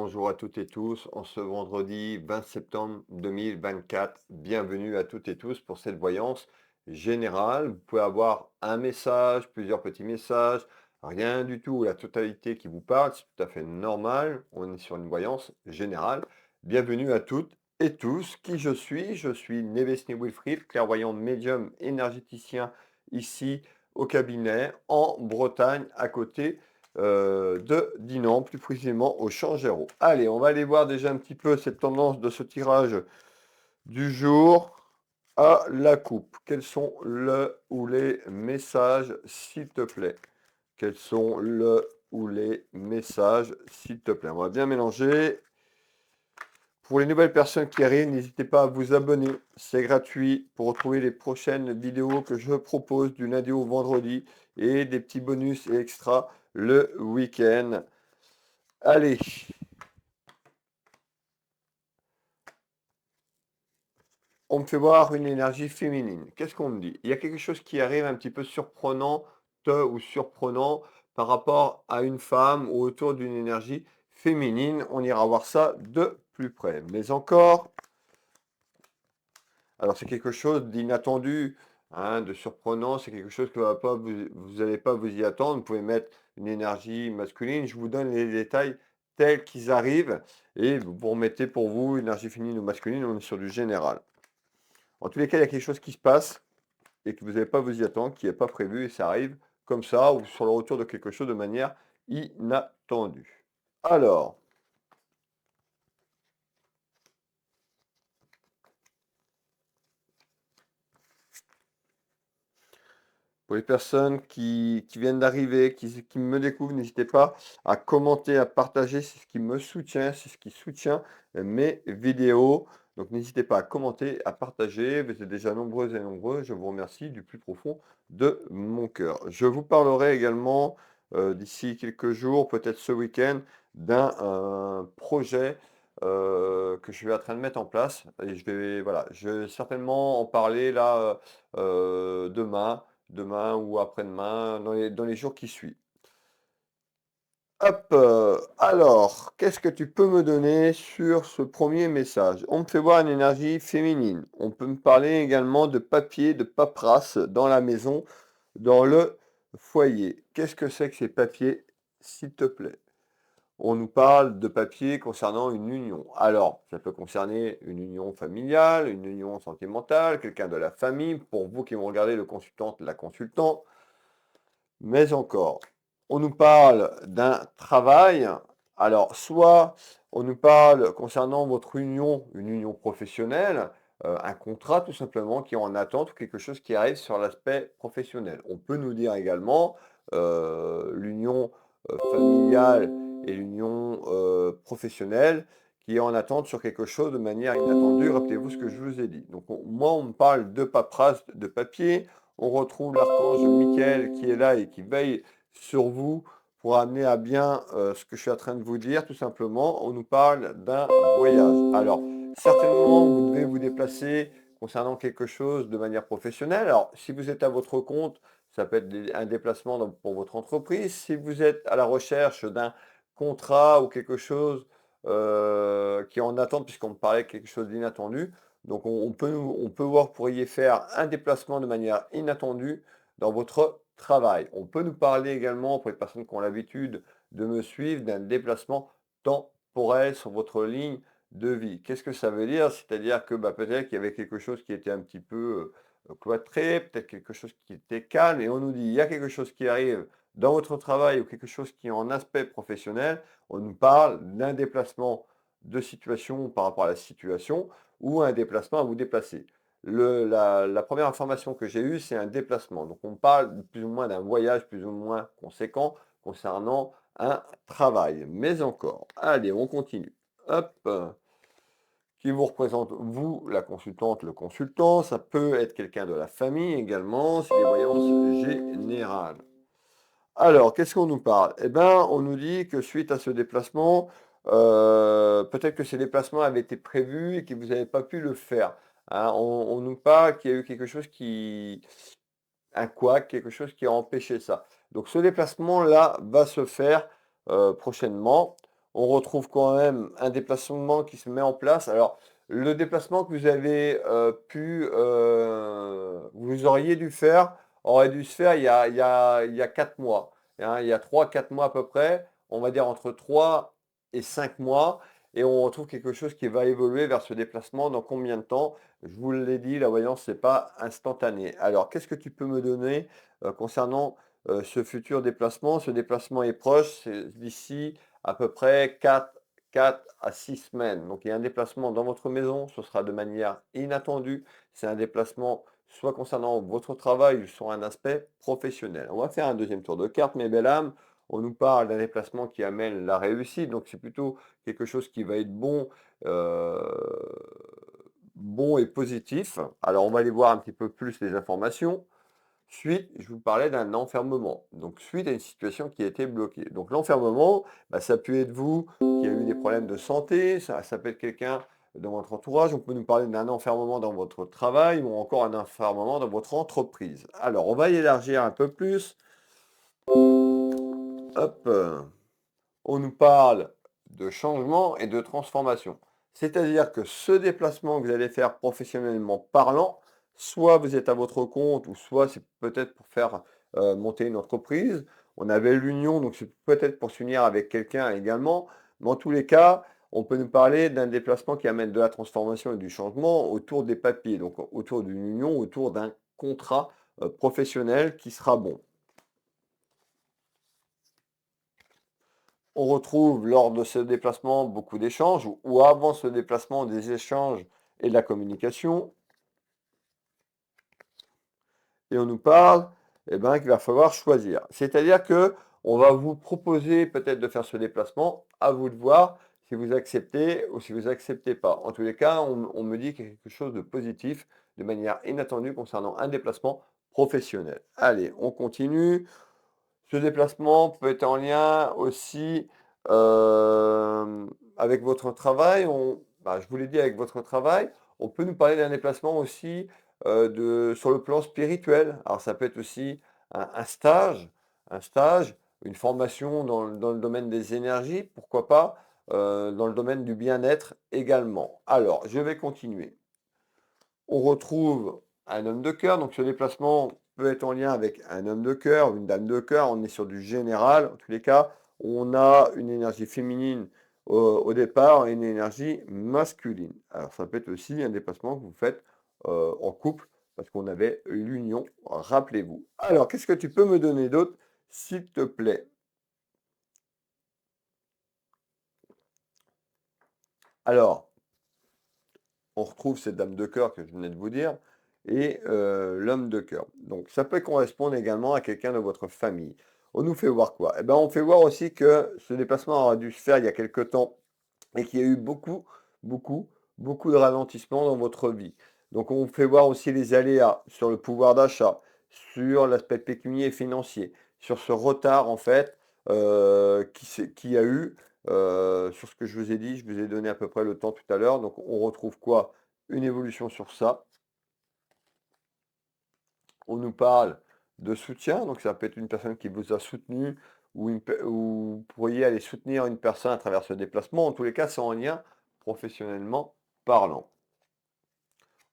bonjour à toutes et tous. En ce vendredi 20 septembre 2024, bienvenue à toutes et tous pour cette voyance générale. Vous pouvez avoir un message, plusieurs petits messages, rien du tout, la totalité qui vous parle, c'est tout à fait normal. On est sur une voyance générale. Bienvenue à toutes et tous. Qui je suis? Je suis Nevesny Wilfried, clairvoyant médium énergéticien ici au cabinet en Bretagne à côté de Dinan, plus précisément au Changero. Allez, on va aller voir déjà un petit peu cette tendance de ce tirage du jour à la coupe. Quels sont le ou les messages, s'il te plaît? Quels sont le ou les messages, s'il te plaît? On va bien mélanger. Pour les nouvelles personnes qui arrivent, n'hésitez pas à vous abonner. C'est gratuit pour retrouver les prochaines vidéos que je propose du lundi au vendredi et des petits bonus et extras le week-end. Allez, on me fait voir une énergie féminine. Qu'est-ce qu'on me dit? Il y a quelque chose qui arrive un petit peu surprenant ou surprenant par rapport à une femme ou autour d'une énergie féminine. On ira voir ça de plus près. Mais encore, alors c'est quelque chose d'inattendu, hein, de surprenant. C'est quelque chose que vous n'allez pas vous y attendre. Vous pouvez mettre une énergie masculine. Je vous donne les détails tels qu'ils arrivent. Et vous remettez pour vous énergie féminine ou masculine. On est sur du général. En tous les cas, il y a quelque chose qui se passe et que vous n'allez pas vous y attendre, qui n'est pas prévu et ça arrive comme ça ou sur le retour de quelque chose de manière inattendue. Alors, pour les personnes qui viennent d'arriver, qui me découvrent, n'hésitez pas à commenter, à partager, c'est ce qui me soutient, c'est ce qui soutient mes vidéos. Donc n'hésitez pas à commenter, à partager. Vous êtes déjà nombreuses et nombreux. Je vous remercie du plus profond de mon cœur. Je vous parlerai également d'ici quelques jours, peut-être ce week-end, d'un projet que je suis en train de mettre en place. Et voilà, je vais certainement en parler là demain ou après-demain, dans les jours qui suivent. Hop, alors, qu'est-ce que tu peux me donner sur ce premier message? On me fait voir une énergie féminine. On peut me parler également de papier, de paperasse dans la maison, dans le foyer. Qu'est-ce que c'est que ces papiers, s'il te plaît? On nous parle de papier concernant une union. Alors, ça peut concerner une union familiale, une union sentimentale, quelqu'un de la famille, pour vous qui vont regarder le consultant, la consultante. Mais encore, on nous parle d'un travail. Alors, soit on nous parle concernant votre union, une union professionnelle, un contrat tout simplement qui est en attente ou quelque chose qui arrive sur l'aspect professionnel. On peut nous dire également l'union familiale et l'union professionnelle qui est en attente sur quelque chose de manière inattendue. Rappelez-vous ce que je vous ai dit. Donc, moi, on me parle de paperasse, de papier. On retrouve l'archange Michael qui est là et qui veille sur vous pour amener à bien ce que je suis en train de vous dire. Tout simplement, on nous parle d'un voyage. Alors, certainement, vous devez vous déplacer concernant quelque chose de manière professionnelle. Alors, si vous êtes à votre compte, ça peut être un déplacement pour votre entreprise. Si vous êtes à la recherche d'un contrat ou quelque chose qui est en attente, puisqu'on me parlait de quelque chose d'inattendu, donc on peut voir que vous pourriez faire un déplacement de manière inattendue dans votre travail. On peut nous parler également, pour les personnes qui ont l'habitude de me suivre, d'un déplacement temporel sur votre ligne de vie. Qu'est-ce que ça veut dire? C'est-à-dire que peut-être qu'il y avait quelque chose qui était un petit peu cloîtré, peut-être quelque chose qui était calme, et on nous dit il y a quelque chose qui arrive dans votre travail ou quelque chose qui est en aspect professionnel. On nous parle d'un déplacement de situation par rapport à la situation ou un déplacement à vous déplacer. La première information que j'ai eue, c'est un déplacement. Donc on parle plus ou moins d'un voyage plus ou moins conséquent concernant un travail. Mais encore, allez, on continue. Hop, qui vous représente, vous, la consultante, le consultant. Ça peut être quelqu'un de la famille également, c'est des voyances générales. Alors, qu'est-ce qu'on nous parle? Eh bien, on nous dit que suite à ce déplacement, peut-être que ces déplacements avaient été prévus et que vous n'avez pas pu le faire. Hein. On nous parle qu'il y a eu quelque chose un couac, quelque chose qui a empêché ça. Donc ce déplacement-là va se faire prochainement. On retrouve quand même un déplacement qui se met en place. Alors, le déplacement que vous avez vous auriez dû faire, aurait dû se faire il y a 4 mois. Hein, il y a 3, 4 mois à peu près, on va dire entre 3 et 5 mois, et on retrouve quelque chose qui va évoluer vers ce déplacement dans combien de temps? Je vous l'ai dit, la voyance, n'est pas instantané. Alors, qu'est-ce que tu peux me donner concernant ce futur déplacement? Ce déplacement est proche, c'est d'ici à peu près 4 à 6 semaines. Donc il y a un déplacement dans votre maison, ce sera de manière inattendue. C'est un déplacement soit concernant votre travail ou sur un aspect professionnel. On va faire un deuxième tour de carte, mes belles âmes. On nous parle d'un déplacement qui amène la réussite, donc c'est plutôt quelque chose qui va être bon, euh, bon et positif. Alors on va aller voir un petit peu plus les informations. Suite, je vous parlais d'un enfermement. Donc, suite à une situation qui a été bloquée. Donc, l'enfermement, bah, ça peut être vous qui avez eu des problèmes de santé, ça peut être quelqu'un dans votre entourage. On peut nous parler d'un enfermement dans votre travail ou encore un enfermement dans votre entreprise. Alors, on va y élargir un peu plus. Hop, on nous parle de changement et de transformation. C'est-à-dire que ce déplacement que vous allez faire professionnellement parlant, soit vous êtes à votre compte, ou soit c'est peut-être pour faire monter une entreprise. On avait l'union, donc c'est peut-être pour s'unir avec quelqu'un également. Mais en tous les cas, on peut nous parler d'un déplacement qui amène de la transformation et du changement autour des papiers, donc autour d'une union, autour d'un contrat professionnel qui sera bon. On retrouve lors de ce déplacement beaucoup d'échanges ou avant ce déplacement des échanges et de la communication. Et on nous parle qu'il va falloir choisir. C'est-à-dire que on va vous proposer peut-être de faire ce déplacement, à vous de voir si vous acceptez ou si vous acceptez pas. En tous les cas, on me dit quelque chose de positif de manière inattendue concernant un déplacement professionnel. Allez, on continue. Ce déplacement peut être en lien aussi avec votre travail. Je vous l'ai dit avec votre travail. On peut nous parler d'un déplacement aussi sur le plan spirituel. Alors ça peut être aussi un stage, un stage, une formation dans le domaine des énergies, pourquoi pas, dans le domaine du bien-être également. Alors, je vais continuer. On retrouve un homme de cœur, donc ce déplacement peut être en lien avec un homme de cœur, une dame de cœur, on est sur du général. En tous les cas, on a une énergie féminine au départ et une énergie masculine. Alors ça peut être aussi un déplacement que vous faites en couple, parce qu'on avait l'union, rappelez-vous. Alors, qu'est-ce que tu peux me donner d'autre, s'il te plaît? Alors, on retrouve cette dame de cœur que je venais de vous dire et l'homme de cœur. Donc ça peut correspondre également à quelqu'un de votre famille. On nous fait voir quoi? Eh ben, on fait voir aussi que ce déplacement aura dû se faire il y a quelque temps et qu'il y a eu beaucoup, beaucoup de ralentissements dans votre vie. Donc on fait voir aussi les aléas sur le pouvoir d'achat, sur l'aspect pécunier et financier, sur ce retard en fait qui y a eu sur ce que je vous ai dit. Je vous ai donné à peu près le temps tout à l'heure. Donc on retrouve quoi? Une évolution sur ça. On nous parle de soutien, donc ça peut être une personne qui vous a soutenu ou vous pourriez aller soutenir une personne à travers ce déplacement. En tous les cas, c'est en lien professionnellement parlant.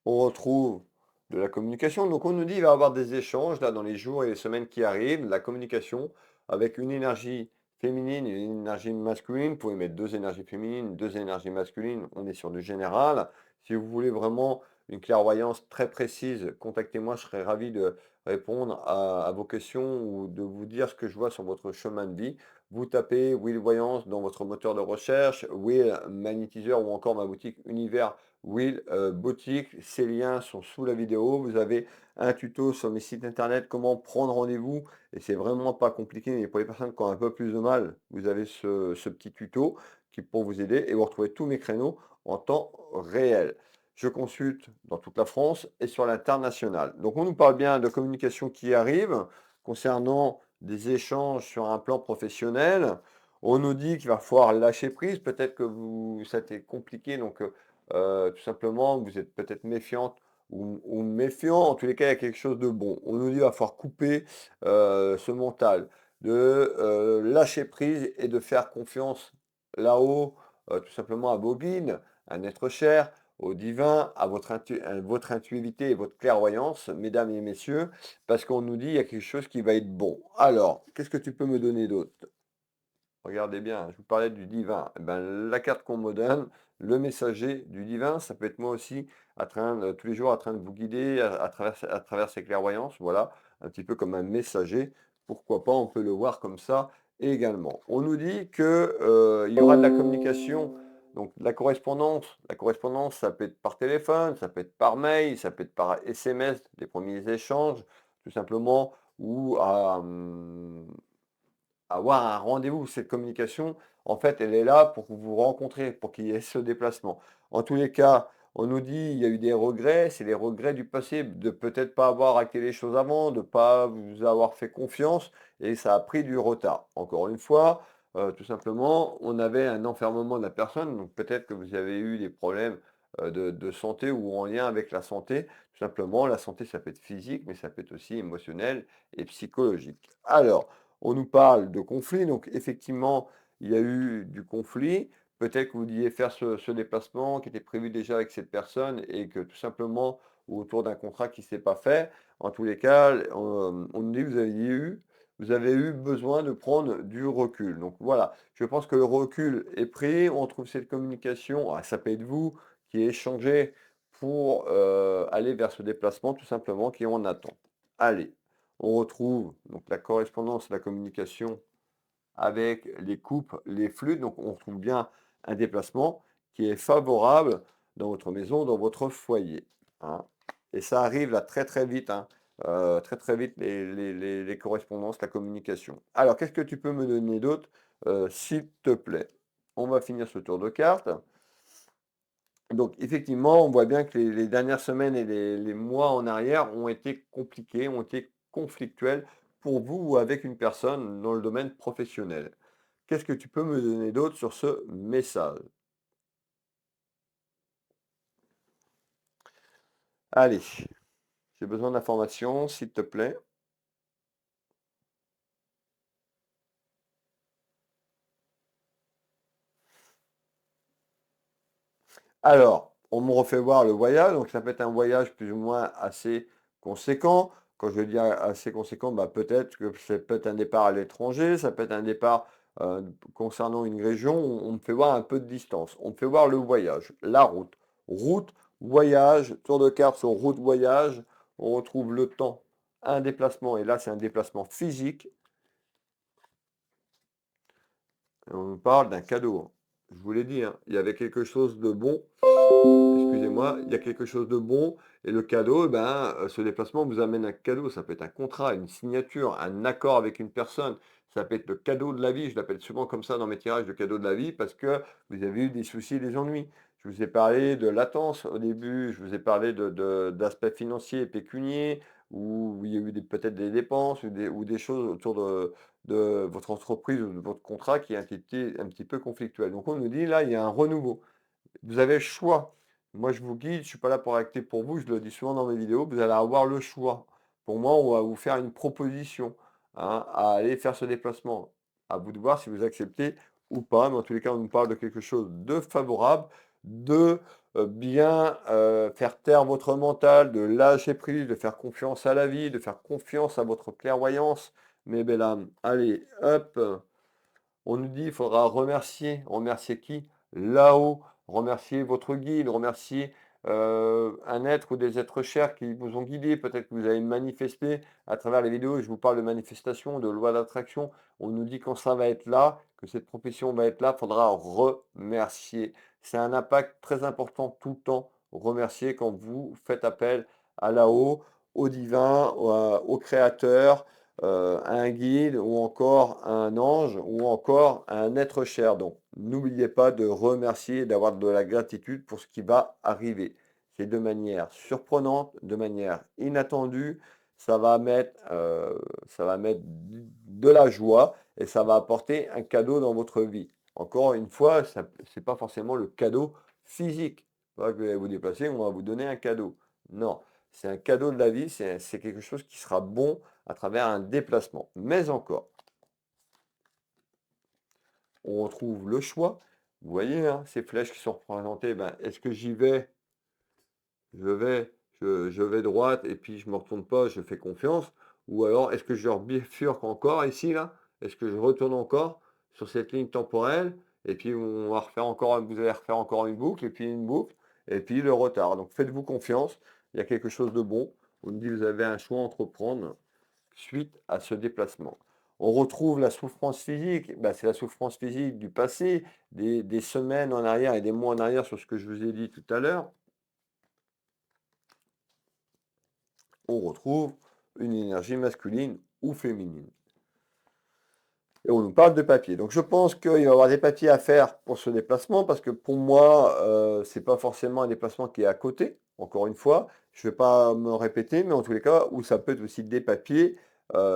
On retrouve de la communication. Donc on nous dit qu'il va y avoir des échanges là dans les jours et les semaines qui arrivent, de la communication avec une énergie féminine et une énergie masculine. Vous pouvez mettre deux énergies féminines, deux énergies masculines. On est sur du général. Si vous voulez vraiment une clairvoyance très précise, contactez-moi. Je serai ravi de répondre à vos questions ou de vous dire ce que je vois sur votre chemin de vie. Vous tapez Will Voyance dans votre moteur de recherche, Will Magnétiseur ou encore ma boutique Univers Will Boutique. Ces liens sont sous la vidéo. Vous avez un tuto sur mes sites internet, comment prendre rendez-vous. Et c'est vraiment pas compliqué. Mais pour les personnes qui ont un peu plus de mal, vous avez ce petit tuto qui pour vous aider. Et vous retrouvez tous mes créneaux en temps réel. Je consulte dans toute la France et sur l'international. Donc on nous parle bien de communication qui arrive concernant des échanges sur un plan professionnel. On nous dit qu'il va falloir lâcher prise. Peut-être que ça a été compliqué. Donc tout simplement, vous êtes peut-être méfiante ou méfiant. En tous les cas, il y a quelque chose de bon. On nous dit qu'il va falloir couper ce mental, de lâcher prise et de faire confiance là-haut, tout simplement à vos guides, à un être cher, au divin, à votre intuitivité et votre clairvoyance, mesdames et messieurs, parce qu'on nous dit il y a quelque chose qui va être bon. Alors, qu'est-ce que tu peux me donner d'autre? Regardez bien, je vous parlais du divin. Eh ben, la carte qu'on me donne, le messager du divin, ça peut être moi aussi, tous les jours, en train de vous guider à travers ces clairvoyances. Voilà, un petit peu comme un messager. Pourquoi pas, on peut le voir comme ça également. On nous dit que, il y aura de la communication, donc de la correspondance. La correspondance, ça peut être par téléphone, ça peut être par mail, ça peut être par SMS, des premiers échanges, tout simplement, ou avoir un rendez-vous. Cette communication, en fait, elle est là pour que vous vous rencontrez, pour qu'il y ait ce déplacement. En tous les cas, on nous dit il y a eu des regrets, c'est les regrets du passé, de peut-être pas avoir acté les choses avant, de pas vous avoir fait confiance, et ça a pris du retard. Encore une fois, tout simplement, on avait un enfermement de la personne, donc peut-être que vous avez eu des problèmes de santé ou en lien avec la santé. Tout simplement, la santé, ça peut être physique, mais ça peut être aussi émotionnel et psychologique. Alors, on nous parle de conflit, donc effectivement, il y a eu du conflit. Peut-être que vous deviez faire ce déplacement qui était prévu déjà avec cette personne et que tout simplement, autour d'un contrat qui ne s'est pas fait. En tous les cas, on nous dit que vous avez eu besoin de prendre du recul. Donc voilà, je pense que le recul est pris. On trouve cette communication, ça peut être vous qui échangez pour aller vers ce déplacement tout simplement qui est en attente. Allez. On retrouve donc la correspondance, la communication avec les coupes, les flux. Donc on retrouve bien un déplacement qui est favorable dans votre maison, dans votre foyer, hein. Et ça arrive là très très vite, hein, très très vite les correspondances, la communication. Alors qu'est-ce que tu peux me donner d'autre, s'il te plaît? On va finir ce tour de cartes. Donc effectivement, on voit bien que les dernières semaines et les mois en arrière ont été compliqués, ont été conflictuels pour vous ou avec une personne dans le domaine professionnel. Qu'est-ce que tu peux me donner d'autre sur ce message? Allez, j'ai besoin d'informations, s'il te plaît. Alors, on me refait voir le voyage, donc ça peut être un voyage plus ou moins assez conséquent. Quand je dis assez conséquent, bah, peut-être que c'est peut-être un départ à l'étranger, ça peut être un départ concernant une région. On me fait voir un peu de distance. On me fait voir le voyage, la route. Route, voyage, tour de carte sur route, voyage. On retrouve le temps, un déplacement, et là c'est un déplacement physique. Et on nous parle d'un cadeau. Je vous l'ai dit, hein, il y avait quelque chose de bon. Excusez-moi, il y a quelque chose de bon et le cadeau, eh ben, ce déplacement vous amène un cadeau. Ça peut être un contrat, une signature, un accord avec une personne. Ça peut être le cadeau de la vie. Je l'appelle souvent comme ça dans mes tirages, le cadeau de la vie, parce que vous avez eu des soucis, des ennuis. Je vous ai parlé de latence au début, je vous ai parlé d'aspects financiers et pécuniers, où il y a eu peut-être des dépenses ou des choses autour de votre entreprise ou de votre contrat qui a été un petit peu conflictuel. Donc on nous dit là, il y a un renouveau. Vous avez le choix. Moi, je vous guide, je ne suis pas là pour acter pour vous, je le dis souvent dans mes vidéos, vous allez avoir le choix. Pour moi, on va vous faire une proposition, hein, à aller faire ce déplacement. À vous de voir si vous acceptez ou pas, mais en tous les cas, on nous parle de quelque chose de favorable, de bien faire taire votre mental, de lâcher prise, de faire confiance à la vie, de faire confiance à votre clairvoyance. Mes belles âmes, allez, hop, on nous dit, il faudra remercier. Remercier qui? Là-haut. Remercier votre guide, remercier un être ou des êtres chers qui vous ont guidé. Peut-être que vous avez manifesté à travers les vidéos. Je vous parle de manifestation, de loi d'attraction. On nous dit quand ça va être là, que cette profession va être là, il faudra remercier. C'est un impact très important tout le temps. Remercier quand vous faites appel à là-haut, au divin, au créateur, à un guide ou encore à un ange ou encore à un être cher. Donc, n'oubliez pas de remercier et d'avoir de la gratitude pour ce qui va arriver. C'est de manière surprenante, de manière inattendue. Ça va mettre de la joie et ça va apporter un cadeau dans votre vie. Encore une fois, ce n'est pas forcément le cadeau physique. Pas que vous allez vous déplacer, on va vous donner un cadeau. Non, c'est un cadeau de la vie, c'est quelque chose qui sera bon à travers un déplacement. Mais encore, On retrouve le choix. Vous voyez, hein, ces flèches qui sont représentées, ben, est-ce que j'y vais, je vais droite et puis je me retourne pas, je fais confiance? Ou alors est-ce que je bifurque encore ici, là? Est-ce que je retourne encore sur cette ligne temporelle? Et puis on va refaire encore, vous allez refaire encore une boucle, et puis une boucle, et puis le retard. Donc faites-vous confiance, il y a quelque chose de bon. On me dit vous avez un choix à entreprendre suite à ce déplacement. On retrouve la souffrance physique, ben, c'est la souffrance physique du passé, des semaines en arrière et des mois en arrière sur ce que je vous ai dit tout à l'heure. On retrouve une énergie masculine ou féminine. Et on nous parle de papier. Donc je pense qu'il va y avoir des papiers à faire pour ce déplacement parce que pour moi, ce n'est pas forcément un déplacement qui est à côté. Encore une fois, je ne vais pas me répéter, mais en tous les cas, où ça peut être aussi des papiers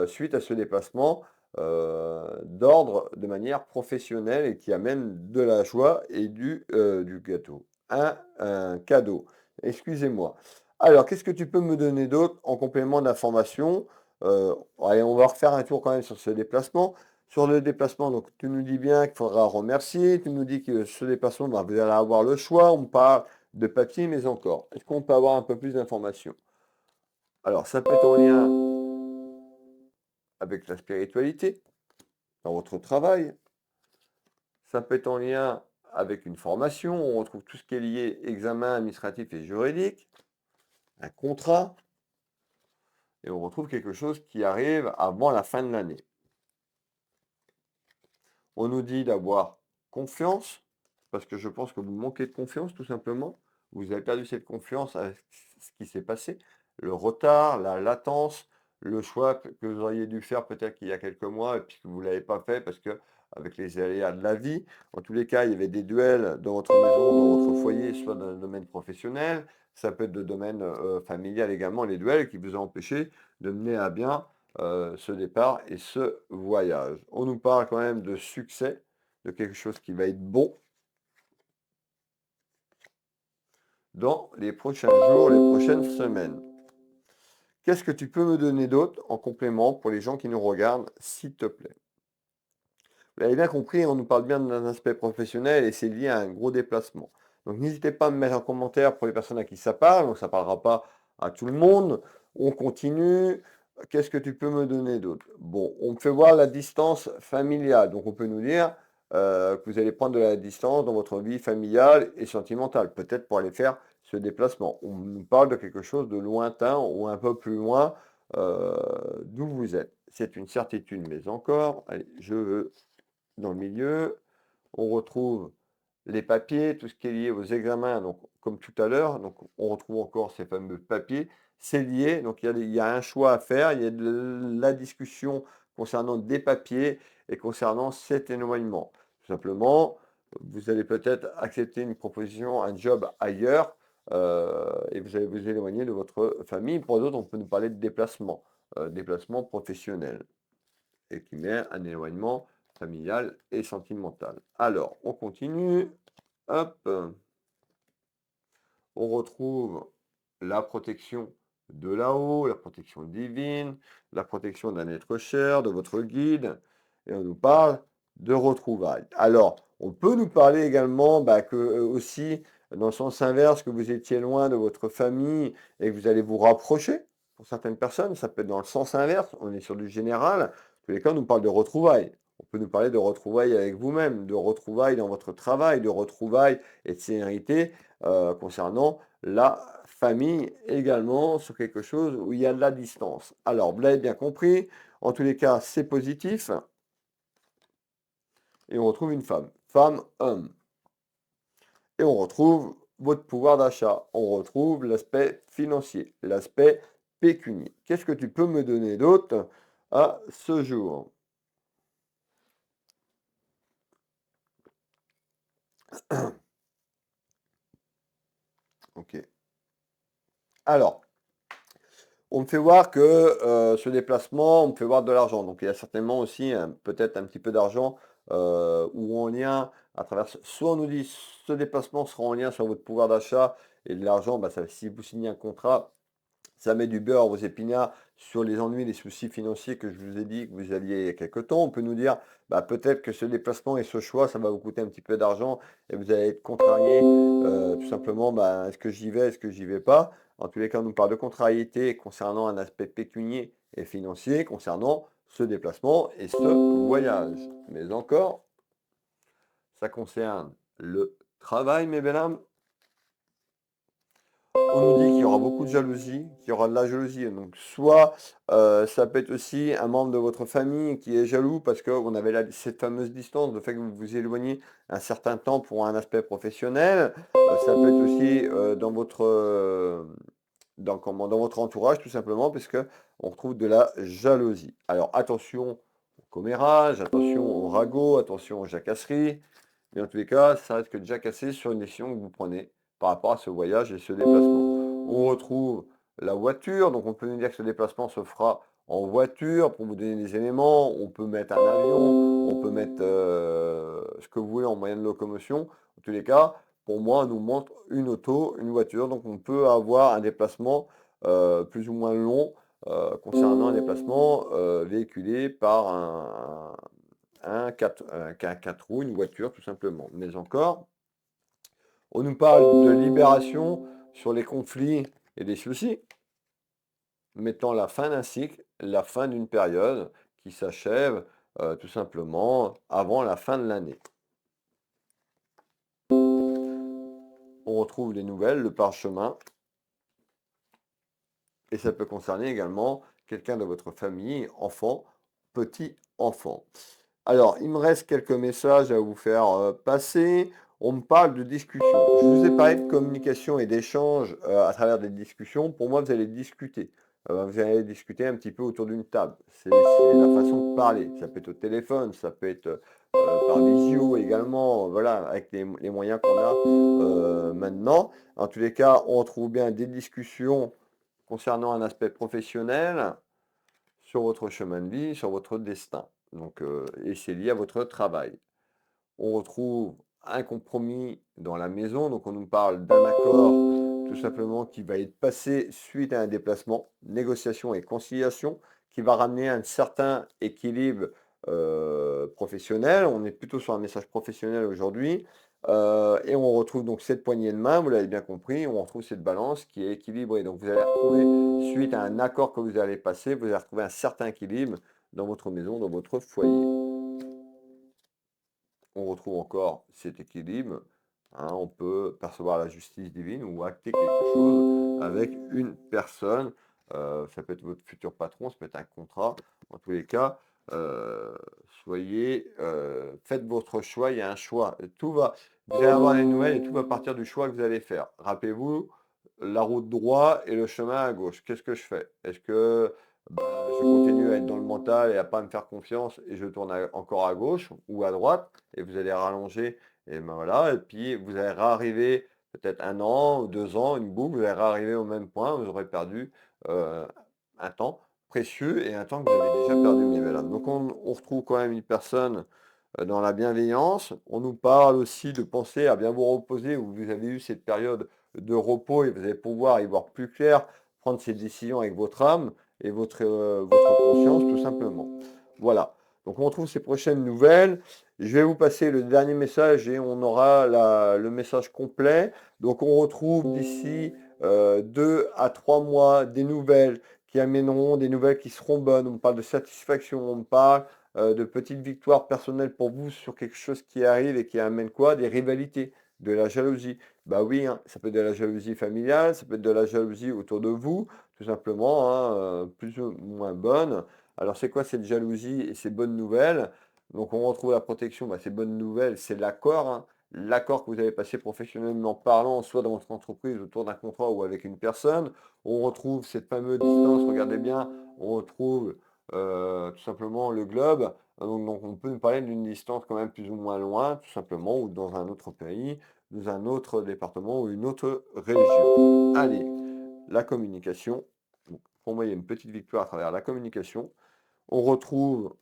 suite à ce déplacement d'ordre de manière professionnelle et qui amène de la joie et du gâteau. Un cadeau. Excusez-moi. Alors, qu'est-ce que tu peux me donner d'autre en complément d'information? Allez, on va refaire un tour quand même sur ce déplacement. Sur le déplacement, donc tu nous dis bien qu'il faudra remercier, tu nous dis que ce déplacement, ben, vous allez avoir le choix, on parle de papier, mais encore. Est-ce qu'on peut avoir un peu plus d'informations? Alors, ça peut être en lien avec la spiritualité, dans votre travail. Ça peut être en lien avec une formation, on retrouve tout ce qui est lié examen administratif et juridique, un contrat, et on retrouve quelque chose qui arrive avant la fin de l'année. On nous dit d'avoir confiance, parce que je pense que vous manquez de confiance, tout simplement. Vous avez perdu cette confiance avec ce qui s'est passé, le retard, la latence, le choix que vous auriez dû faire peut-être qu'il y a quelques mois et puis que vous ne l'avez pas fait parce que avec les aléas de la vie, en tous les cas, il y avait des duels dans votre maison, dans votre foyer, soit dans le domaine professionnel, ça peut être de domaine familial également, les duels qui vous ont empêché de mener à bien ce départ et ce voyage. On nous parle quand même de succès, de quelque chose qui va être bon dans les prochains jours, les prochaines semaines. Qu'est-ce que tu peux me donner d'autre en complément pour les gens qui nous regardent, s'il te plaît? Vous l'avez bien compris, on nous parle bien d'un aspect professionnel et c'est lié à un gros déplacement. Donc n'hésitez pas à me mettre en commentaire pour les personnes à qui ça parle, donc ça ne parlera pas à tout le monde. On continue. Qu'est-ce que tu peux me donner d'autre? Bon, on me fait voir la distance familiale. Donc on peut nous dire que vous allez prendre de la distance dans votre vie familiale et sentimentale, peut-être pour aller faire ce déplacement. On nous parle de quelque chose de lointain ou un peu plus loin d'où vous êtes. C'est une certitude, mais encore, allez, je veux dans le milieu. On retrouve les papiers, tout ce qui est lié aux examens, donc comme tout à l'heure, donc on retrouve encore ces fameux papiers. C'est lié, donc il y a un choix à faire, il y a de la discussion concernant des papiers et concernant cet éloignement. Tout simplement, vous allez peut-être accepter une proposition, un job ailleurs, et vous allez vous éloigner de votre famille. Pour d'autres, on peut nous parler de déplacement, déplacement professionnel et qui met un éloignement familial et sentimental. Alors, on continue. Hop. On retrouve la protection de là-haut, la protection divine, la protection d'un être cher, de votre guide, et on nous parle de retrouvailles. Alors, on peut nous parler également que aussi, dans le sens inverse, que vous étiez loin de votre famille et que vous allez vous rapprocher. Pour certaines personnes, ça peut être dans le sens inverse, on est sur du général. En tous les cas, on nous parle de retrouvailles. On peut nous parler de retrouvailles avec vous-même, de retrouvailles dans votre travail, de retrouvailles et de sérénité concernant la famille également sur quelque chose où il y a de la distance. Alors, vous l'avez bien compris, en tous les cas, c'est positif. Et on retrouve une femme. Femme, homme. Et on retrouve votre pouvoir d'achat. On retrouve l'aspect financier, l'aspect pécunier. Qu'est-ce que tu peux me donner d'autre à ce jour? Ok. Alors, on me fait voir que ce déplacement, on me fait voir de l'argent. Donc il y a certainement aussi peut-être un petit peu d'argent ou en lien à travers. Soit on nous dit ce déplacement sera en lien sur votre pouvoir d'achat et de l'argent, si vous signez un contrat, Ça met du beurre à vos épinards sur les ennuis, les soucis financiers que je vous ai dit que vous aviez il y a quelque temps. On peut nous dire, bah, peut-être que ce déplacement et ce choix, ça va vous coûter un petit peu d'argent et vous allez être contrarié, tout simplement, bah, est-ce que j'y vais, est-ce que j'y vais pas? En tous les cas, on nous parle de contrariété concernant un aspect pécunier et financier concernant ce déplacement et ce voyage. Mais encore, ça concerne le travail, mes belles âmes. On nous dit qu'il y aura beaucoup de jalousie, qu'il y aura de la jalousie. Donc, soit ça peut être aussi un membre de votre famille qui est jaloux parce qu'on avait cette fameuse distance, le fait que vous vous éloignez un certain temps pour un aspect professionnel. Ça peut être aussi dans votre entourage, tout simplement, puisque on retrouve de la jalousie. Alors, attention au commérage, attention au ragot, attention aux jacasseries. Mais en tous les cas, ça risque de jacasser sur une décision que vous prenez par rapport à ce voyage et ce déplacement. On retrouve la voiture, donc on peut nous dire que ce déplacement se fera en voiture pour vous donner des éléments. On peut mettre un avion, on peut mettre ce que vous voulez en moyen de locomotion. En tous les cas, pour moi, on nous montre une auto, une voiture, donc on peut avoir un déplacement plus ou moins long concernant un déplacement véhiculé par un 4 roues, une voiture tout simplement. Mais encore, on nous parle de libération sur les conflits et des soucis, mettant la fin d'un cycle, la fin d'une période qui s'achève tout simplement avant la fin de l'année. On retrouve les nouvelles, le parchemin, et ça peut concerner également quelqu'un de votre famille, enfant, petit enfant. Alors, il me reste quelques messages à vous faire passer. On me parle de discussion. Je vous ai parlé de communication et d'échange à travers des discussions. Pour moi, vous allez discuter. Vous allez discuter un petit peu autour d'une table. C'est la façon de parler. Ça peut être au téléphone, ça peut être par visio également, voilà, avec les moyens qu'on a maintenant. En tous les cas, on trouve bien des discussions concernant un aspect professionnel sur votre chemin de vie, sur votre destin. Donc, et c'est lié à votre travail. On retrouve un compromis dans la maison, donc on nous parle d'un accord tout simplement qui va être passé suite à un déplacement, négociation et conciliation, qui va ramener un certain équilibre professionnel. On est plutôt sur un message professionnel aujourd'hui. Et on retrouve donc cette poignée de main, vous l'avez bien compris, on retrouve cette balance qui est équilibrée. Donc vous allez retrouver, suite à un accord que vous allez passer, vous allez retrouver un certain équilibre dans votre maison, dans votre foyer. On retrouve encore cet équilibre. Hein, on peut percevoir la justice divine ou acter quelque chose avec une personne. Ça peut être votre futur patron, ça peut être un contrat. En tous les cas, faites votre choix. Il y a un choix. Vous allez avoir des nouvelles et tout va partir du choix que vous allez faire. Rappelez-vous, la route droite et le chemin à gauche. Qu'est-ce que je fais? Est-ce que je continue à être dans le mental et à pas me faire confiance et je tourne encore à gauche ou à droite et vous allez rallonger et ben voilà et puis vous allez réarriver peut-être un an ou 2 ans, une boucle, vous allez réarriver au même point, vous aurez perdu un temps précieux et un temps que vous avez déjà perdu au niveau là. Donc on retrouve quand même une personne dans la bienveillance. On nous parle aussi de penser à bien vous reposer où vous avez eu cette période de repos et vous allez pouvoir y voir plus clair, prendre ces décisions avec votre âme et votre conscience tout simplement. Voilà. Donc on retrouve ces prochaines nouvelles. Je vais vous passer le dernier message et on aura le message complet. Donc on retrouve d'ici 2 à 3 mois des nouvelles qui amèneront des nouvelles qui seront bonnes. On parle de satisfaction, on parle de petites victoires personnelles pour vous sur quelque chose qui arrive et qui amène quoi? Des rivalités, de la jalousie. Bah oui, hein, ça peut être de la jalousie familiale, ça peut être de la jalousie autour de vous, tout simplement, hein, plus ou moins bonne. Alors c'est quoi cette jalousie et ces bonnes nouvelles? Donc on retrouve la protection, bah, ces bonnes nouvelles, c'est l'accord, hein. L'accord que vous avez passé professionnellement parlant, soit dans votre entreprise, autour d'un contrat ou avec une personne. On retrouve cette fameuse distance, regardez bien, on retrouve tout simplement le globe. Donc on peut parler d'une distance quand même plus ou moins loin, tout simplement, ou dans un autre pays, dans un autre département ou une autre région. Allez, la communication. Donc, pour moi, il y a une petite victoire à travers la communication. On retrouve,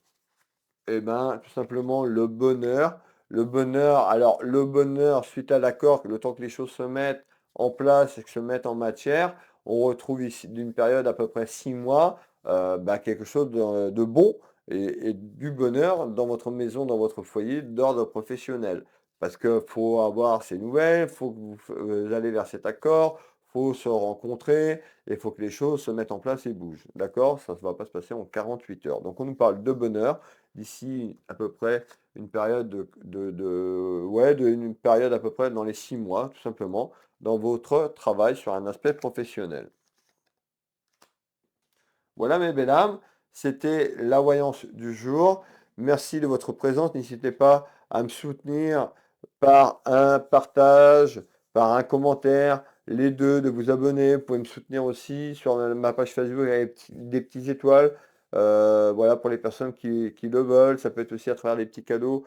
eh ben, tout simplement le bonheur. Le bonheur, alors le bonheur suite à l'accord, le temps que les choses se mettent en place et que se mettent en matière, on retrouve ici d'une période à peu près 6 mois, quelque chose de bon et du bonheur dans votre maison, dans votre foyer d'ordre professionnel. Parce que faut avoir ces nouvelles, faut que vous allez vers cet accord, faut se rencontrer et il faut que les choses se mettent en place et bougent. D'accord? Ça ne va pas se passer en 48 heures. Donc on nous parle de bonheur d'ici à peu près une période une période à peu près dans les 6 mois, tout simplement, dans votre travail sur un aspect professionnel. Voilà mes belles âmes, c'était la voyance du jour. Merci de votre présence. N'hésitez pas à me soutenir par un partage, par un commentaire, les deux, de vous abonner. Vous pouvez me soutenir aussi sur ma page Facebook avec des petits étoiles. Voilà pour les personnes qui le veulent. Ça peut être aussi à travers des petits cadeaux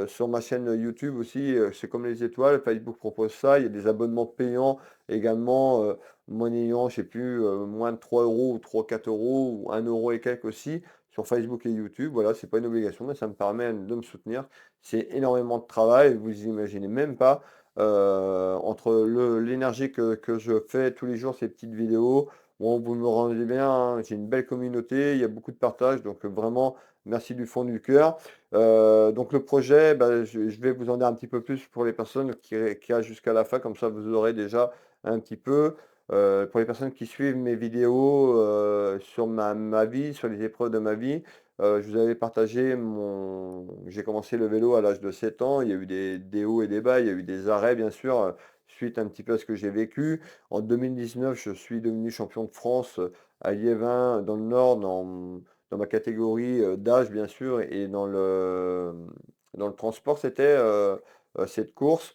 sur ma chaîne YouTube aussi. C'est comme les étoiles. Facebook propose ça. Il y a des abonnements payants également. Monnayant, je sais plus, moins de 3 euros ou 3 4 euros ou 1 € et quelques aussi sur Facebook et YouTube. Voilà, c'est pas une obligation, mais ça me permet de me soutenir. C'est énormément de travail, vous imaginez même pas, entre l'énergie que je fais tous les jours, ces petites vidéos. Bon, vous me rendez bien, hein, j'ai une belle communauté, il y a beaucoup de partage, donc vraiment, merci du fond du cœur. Donc le projet, je vais vous en dire un petit peu plus pour les personnes qui restent jusqu'à la fin, comme ça vous aurez déjà un petit peu. Pour les personnes qui suivent mes vidéos sur ma vie, sur les épreuves de ma vie, je vous avais partagé J'ai commencé le vélo à l'âge de 7 ans, il y a eu des hauts et des bas, il y a eu des arrêts bien sûr, suite un petit peu à ce que j'ai vécu. En 2019, je suis devenu champion de France à Liévin, dans le Nord, dans ma catégorie d'âge bien sûr, et dans le transport, c'était cette course.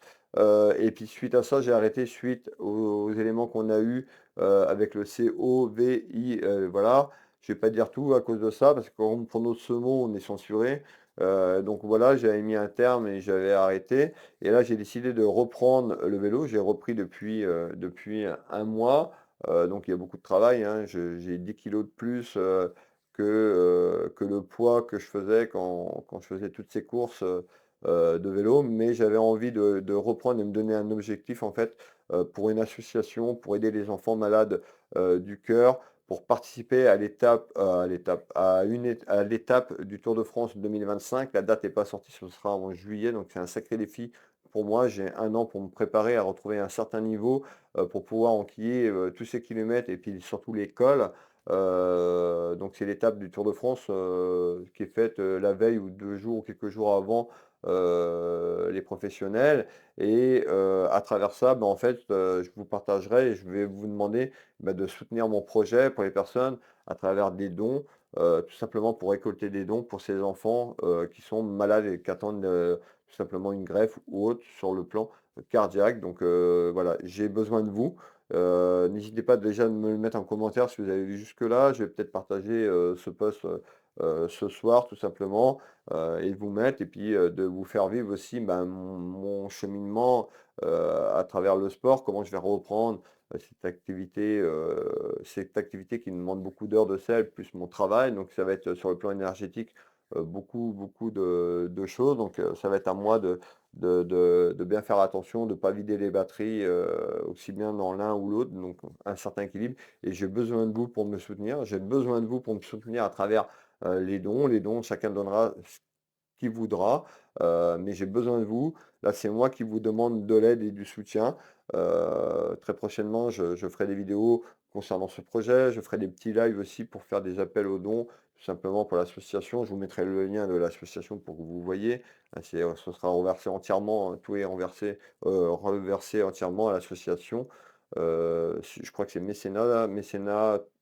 Et puis suite à ça, j'ai arrêté suite aux éléments qu'on a eus avec le COVID, voilà. Je vais pas dire tout à cause de ça, parce que quand pour notre mot, on est censuré. Donc voilà, j'avais mis un terme et j'avais arrêté. Et là, j'ai décidé de reprendre le vélo. J'ai repris depuis un mois. Donc il y a beaucoup de travail, hein. J'ai 10 kilos de plus que le poids que je faisais quand je faisais toutes ces courses de vélo, mais j'avais envie de reprendre et me donner un objectif en fait pour une association, pour aider les enfants malades du cœur, pour participer à l'étape du Tour de France 2025. La date n'est pas sortie, ce sera en juillet, donc c'est un sacré défi pour moi. J'ai un an pour me préparer à retrouver un certain niveau, pour pouvoir enquiller tous ces kilomètres et puis surtout l'école. Donc c'est l'étape du Tour de France qui est faite la veille ou 2 jours ou quelques jours avant les professionnels. Et à travers ça, en fait, je vous partagerai et je vais vous demander de soutenir mon projet pour les personnes à travers des dons, tout simplement pour récolter des dons pour ces enfants qui sont malades et qui attendent tout simplement une greffe ou autre sur le plan cardiaque. Donc voilà, j'ai besoin de vous. N'hésitez pas déjà de me le mettre en commentaire si vous avez vu jusque-là. Je vais peut-être partager ce post ce soir tout simplement et vous mettre et puis de vous faire vivre aussi mon cheminement à travers le sport, comment je vais reprendre cette activité qui me demande beaucoup d'heures de sel, plus mon travail. Donc ça va être sur le plan énergétique beaucoup, beaucoup de choses. Donc ça va être à moi de bien faire attention, de ne pas vider les batteries aussi bien dans l'un ou l'autre. Donc un certain équilibre. Et j'ai besoin de vous pour me soutenir. J'ai besoin de vous pour me soutenir à travers les dons. Les dons, chacun donnera ce qu'il voudra, mais j'ai besoin de vous. Là, c'est moi qui vous demande de l'aide et du soutien. Très prochainement, je ferai des vidéos concernant ce projet. Je ferai des petits lives aussi pour faire des appels aux dons, tout simplement pour l'association. Je vous mettrai le lien de l'association pour que vous voyez. Ce sera reversé entièrement, hein, tout est reversé entièrement à l'association. Je crois que c'est mécénat,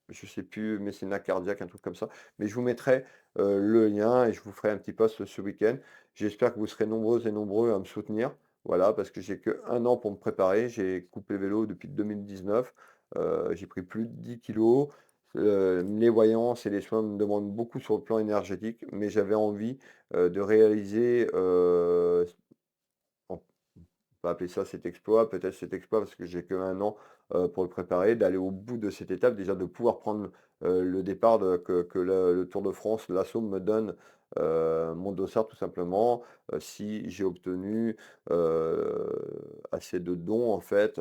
je sais plus, mécénat cardiaque, un truc comme ça. Mais je vous mettrai le lien et je vous ferai un petit post ce week-end. J'espère que vous serez nombreuses et nombreux à me soutenir. Voilà, parce que j'ai que un an pour me préparer. J'ai coupé le vélo depuis 2019. J'ai pris plus de 10 kilos. Les voyances et les soins me demandent beaucoup sur le plan énergétique, mais j'avais envie de réaliser on peut appeler ça cet exploit, peut-être cet exploit parce que j'ai que un an pour le préparer, d'aller au bout de cette étape, déjà de pouvoir prendre le départ que le Tour de France, l'assaut me donne mon dossard tout simplement, si j'ai obtenu assez de dons en fait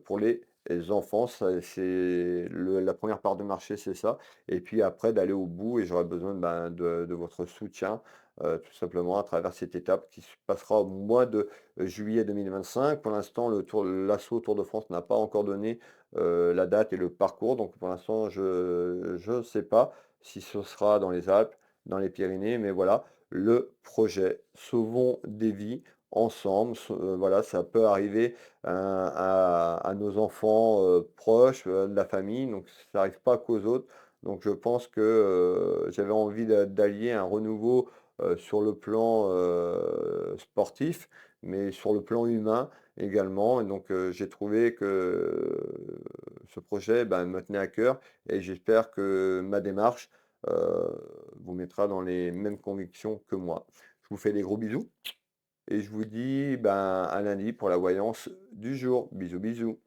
pour les Et les enfants, la première part de marché, c'est ça. Et puis après, d'aller au bout, et j'aurais besoin ben, de votre soutien, tout simplement à travers cette étape qui se passera au mois de juillet 2025. Pour l'instant, l'assaut Tour de France n'a pas encore donné la date et le parcours. Donc pour l'instant, je ne sais pas si ce sera dans les Alpes, dans les Pyrénées, mais voilà, le projet Sauvons des vies ensemble. Voilà, ça peut arriver à nos enfants proches, de la famille, donc ça n'arrive pas qu'aux autres. Donc je pense que j'avais envie d'allier un renouveau sur le plan sportif, mais sur le plan humain également. Et donc j'ai trouvé que ce projet ben, me tenait à cœur, et j'espère que ma démarche euh, vous mettra dans les mêmes convictions que moi. Je vous fais des gros bisous. Et je vous dis ben, à lundi pour la voyance du jour. Bisous, bisous.